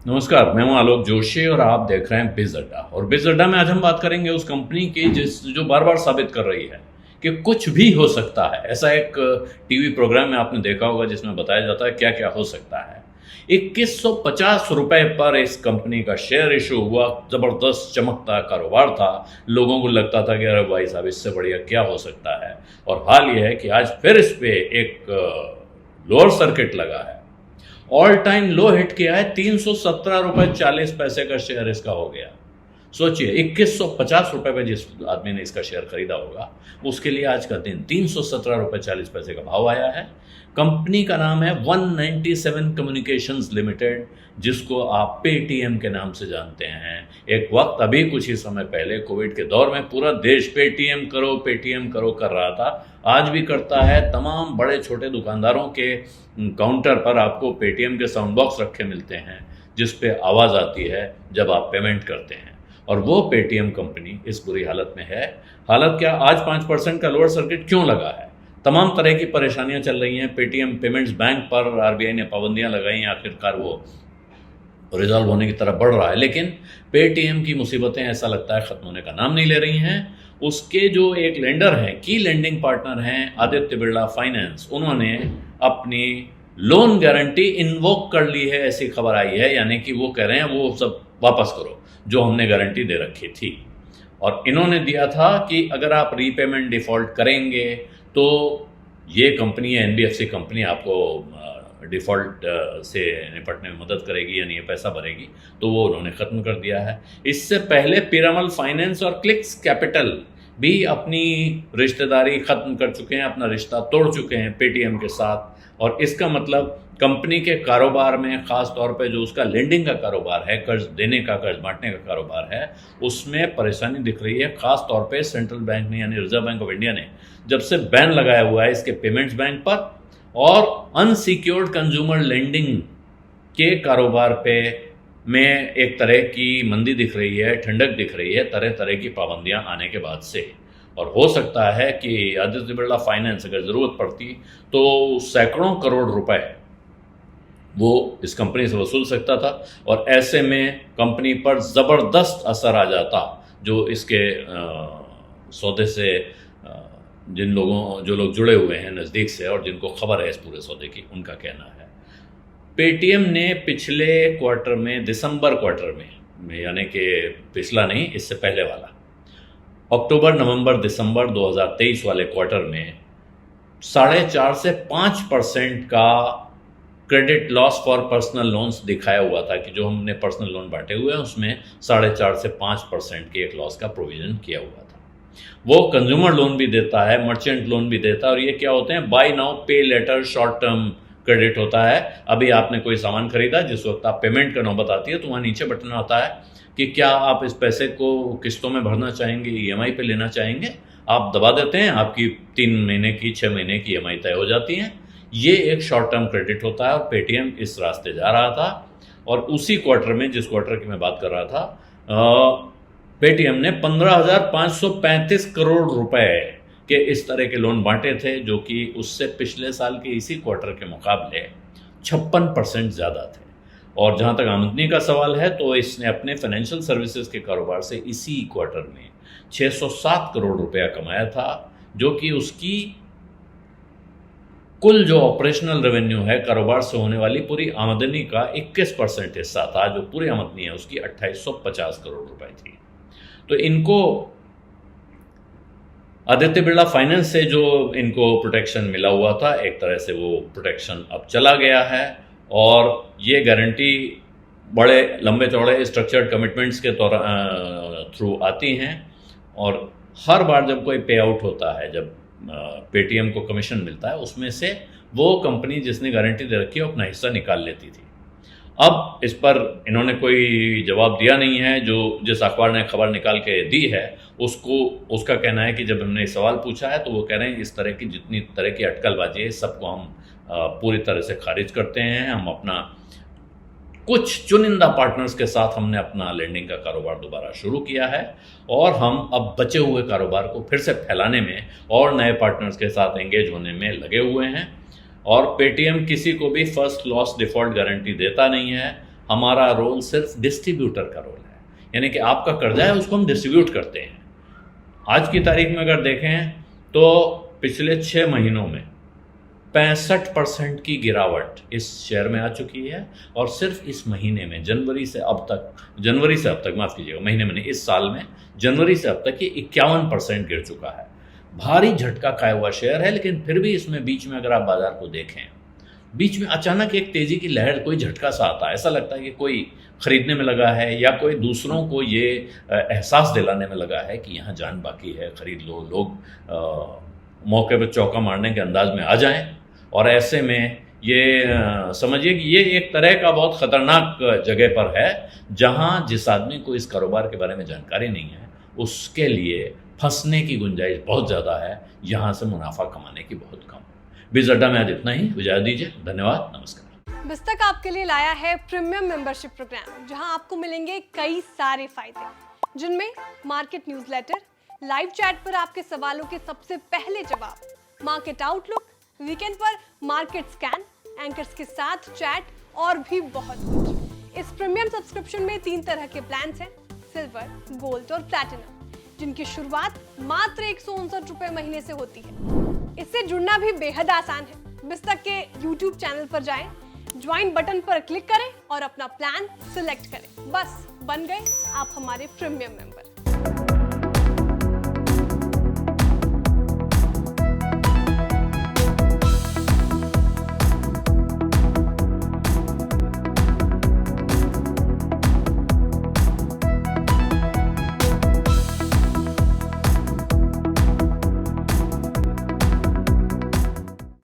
नमस्कार, मैं हूं आलोक जोशी और आप देख रहे हैं बिज अड्डा। और बिज अड्डा में आज हम बात करेंगे उस कंपनी की जो बार बार साबित कर रही है कि कुछ भी हो सकता है। ऐसा एक टीवी प्रोग्राम में आपने देखा होगा जिसमें बताया जाता है क्या क्या हो सकता है। 2150 रुपए पर इस कंपनी का शेयर इशू हुआ। जबरदस्त चमकता कारोबार था। लोगों को लगता था कि अरे भाई साहब, इससे बढ़िया क्या हो सकता है। और हाल ये है कि आज फिर इस पे एक लोअर सर्किट लगा है। ऑल टाइम लो हिट किया है। 317 रुपए 40 पैसे का शेयर इसका हो गया। सोचिए, 2150 रुपए पे जिस आदमी ने इसका शेयर खरीदा होगा उसके लिए आज का दिन 317 रुपए 40 पैसे का भाव आया है। कंपनी का नाम है 197 कम्युनिकेशंस लिमिटेड, जिसको आप पेटीएम के नाम से जानते हैं। एक वक्त अभी कुछ ही समय पहले कोविड के दौर में पूरा देश पेटीएम करो कर रहा था। आज भी करता है। तमाम बड़े छोटे दुकानदारों के काउंटर पर आपको पेटीएम के साउंड बॉक्स रखे मिलते हैं जिस पे आवाज़ आती है जब आप पेमेंट करते हैं। और वो पेटीएम कंपनी इस बुरी हालत में है। हालत क्या, आज 5% का लोअर सर्किट क्यों लगा है? तमाम तरह की परेशानियां चल रही हैं। पेटीएम पेमेंट्स बैंक पर आरबीआई ने पाबंदियां लगाई, आखिरकार वो रिजॉल्व होने की तरफ बढ़ रहा है। लेकिन पेटीएम की मुसीबतें ऐसा लगता है ख़त्म होने का नाम नहीं ले रही हैं। उसके जो एक लेंडर हैं, की लेंडिंग पार्टनर हैं आदित्य बिरला फाइनेंस, उन्होंने अपनी लोन गारंटी इन्वोक कर ली है, ऐसी खबर आई है। यानी कि वो कह रहे हैं वो सब वापस करो जो हमने गारंटी दे रखी थी। और इन्होंने दिया था कि अगर आप रीपेमेंट डिफ़ॉल्ट करेंगे तो ये कंपनी है, एनबीएफसी कंपनी, आपको डिफ़ॉल्ट से निपटने में मदद करेगी, यानी ये पैसा भरेगी। तो वो उन्होंने ख़त्म कर दिया है। इससे पहले पिरामल फाइनेंस और क्लिक्स कैपिटल भी अपनी रिश्तेदारी ख़त्म कर चुके हैं, अपना रिश्ता तोड़ चुके हैं पेटीएम के साथ। और इसका मतलब कंपनी के कारोबार में, ख़ास तौर पे जो उसका लेंडिंग का कारोबार है, कर्ज देने का, कर्ज बांटने का कारोबार है, उसमें परेशानी दिख रही है। ख़ास तौर पे सेंट्रल बैंक ने, यानी रिजर्व बैंक ऑफ इंडिया ने जब से बैन लगाया हुआ है इसके पेमेंट्स बैंक पर और अनसिक्योर्ड कंज्यूमर लेंडिंग के कारोबार पे में एक तरह की मंदी दिख रही है, ठंडक दिख रही है, तरह तरह की पाबंदियां आने के बाद से। और हो सकता है कि आदित्य बिरला फाइनेंस अगर ज़रूरत पड़ती तो सैकड़ों करोड़ रुपए वो इस कंपनी से वसूल सकता था। और ऐसे में कंपनी पर ज़बरदस्त असर आ जाता। जो इसके सौदे से जो लोग जुड़े हुए हैं नज़दीक से और जिनको खबर है इस पूरे सौदे की, उनका कहना है पेटीएम ने पिछले क्वार्टर में, दिसंबर क्वार्टर में, यानी कि पिछला नहीं, इससे पहले वाला अक्टूबर नवंबर दिसंबर 2023 वाले क्वार्टर में 4.5 से 5% का credit loss for personal loans दिखाया हुआ था कि जो हमने पर्सनल लोन बांटे हुए हैं उसमें 4.5 से 5% के एक लॉस का प्रोविजन किया हुआ था। वो कंज्यूमर लोन भी देता है, मर्चेंट लोन भी देता है। और ये क्या होते हैं, बाय नाउ पे लेटर शॉर्ट टर्म क्रेडिट होता है। अभी आपने कोई सामान खरीदा, जिस वक्त आप पेमेंट का नौबत आती है तो वहाँ नीचे बटन आता है कि क्या आप इस पैसे को किस्तों में भरना चाहेंगे, ईएमआई पे लेना चाहेंगे। आप दबा देते हैं, आपकी 3 महीने की, 6 महीने की ईएमआई तय हो जाती है। ये एक शॉर्ट टर्म क्रेडिट होता है और पेटीएम इस रास्ते जा रहा था। और उसी क्वार्टर में, जिस क्वार्टर की मैं बात कर रहा था, पेटीएम ने 15,535 करोड़ रुपए के इस तरह के लोन बांटे थे, जो कि उससे पिछले साल के इसी क्वार्टर के मुकाबले 56% ज़्यादा थे। और जहाँ तक आमदनी का सवाल है तो इसने अपने फाइनेंशियल सर्विसेज के कारोबार से इसी क्वार्टर में 607 करोड़ रुपया कमाया था, जो कि उसकी कुल जो ऑपरेशनल रेवेन्यू है, कारोबार से होने वाली पूरी आमदनी का 21% हिस्सा था। जो पूरी आमदनी है उसकी 2850 करोड़ रुपए थी। तो इनको आदित्य बिरला फाइनेंस से जो इनको प्रोटेक्शन मिला हुआ था, एक तरह से वो प्रोटेक्शन अब चला गया है। और ये गारंटी बड़े लंबे चौड़े स्ट्रक्चर्ड कमिटमेंट्स के थ्रू आती हैं। और हर बार जब कोई पे आउट होता है, जब पेटीएम को कमीशन मिलता है, उसमें से वो कंपनी जिसने गारंटी दे रखी है अपना हिस्सा निकाल लेती थी। अब इस पर इन्होंने कोई जवाब दिया नहीं है। जो जिस अखबार ने खबर निकाल के दी है उसका कहना है कि जब हमने सवाल पूछा है तो वो कह रहे हैं इस तरह की जितनी तरह की अटकलबाजी है सबको हम पूरी तरह से खारिज करते हैं। हम अपना कुछ चुनिंदा पार्टनर्स के साथ हमने अपना लेंडिंग का कारोबार दोबारा शुरू किया है और हम अब बचे हुए कारोबार को फिर से फैलाने में और नए पार्टनर्स के साथ एंगेज होने में लगे हुए हैं। और पेटीएम किसी को भी फर्स्ट लॉस डिफ़ॉल्ट गारंटी देता नहीं है। हमारा रोल सिर्फ डिस्ट्रीब्यूटर का रोल है, यानी कि आपका कर्जा है उसको हम डिस्ट्रीब्यूट करते हैं। आज की तारीख में अगर देखें तो पिछले 6 महीनों में 65% की गिरावट इस शेयर में आ चुकी है, और सिर्फ इस महीने में जनवरी से अब तक माफ़ कीजिएगा, महीने में नहीं, इस साल में जनवरी से अब तक ये 51% गिर चुका है। भारी झटका खाया हुआ शेयर है, लेकिन फिर भी इसमें बीच में अगर आप बाजार को देखें, बीच में अचानक एक तेजी की लहर, कोई झटका सा आता है, ऐसा लगता है कि कोई खरीदने में लगा है या कोई दूसरों को ये एहसास दिलाने में लगा है कि यहाँ जान बाकी है, खरीद लो, लोग मौके पर चौका मारने के अंदाज में आ जाएं। और ऐसे में ये समझिए कि ये एक तरह का बहुत ख़तरनाक जगह पर है, जहाँ जिस आदमी को इस कारोबार के बारे में जानकारी नहीं है उसके लिए फंसने की गुंजाइश बहुत ज़्यादा है, यहाँ से मुनाफा कमाने की बहुत कम। बीज अड्डा में आज इतना ही, इजाज़त दीजिए, धन्यवाद, नमस्कार। बिस्तक आपके लिए लाया है प्रीमियम मेंबरशिप प्रोग्राम, जहां आपको मिलेंगे कई सारे फायदे, जिनमें मार्केट न्यूज़लेटर, लाइव चैट पर आपके सवालों के सबसे पहले जवाब, मार्केट आउटलुक, वीकेंड पर मार्केट स्कैन, एंकर्स के साथ चैट और भी बहुत कुछ। इस प्रीमियम सब्सक्रिप्शन में 3 तरह के प्लान हैं, सिल्वर, गोल्ड और प्लैटिनम, जिनकी शुरुआत मात्र 159 रुपए महीने से होती है। इससे जुड़ना भी बेहद आसान है। बिस्तक के YouTube चैनल पर जाएं, ज्वाइन बटन पर क्लिक करें और अपना प्लान सिलेक्ट करें। बस बन गए आप हमारे प्रीमियम मेंबर।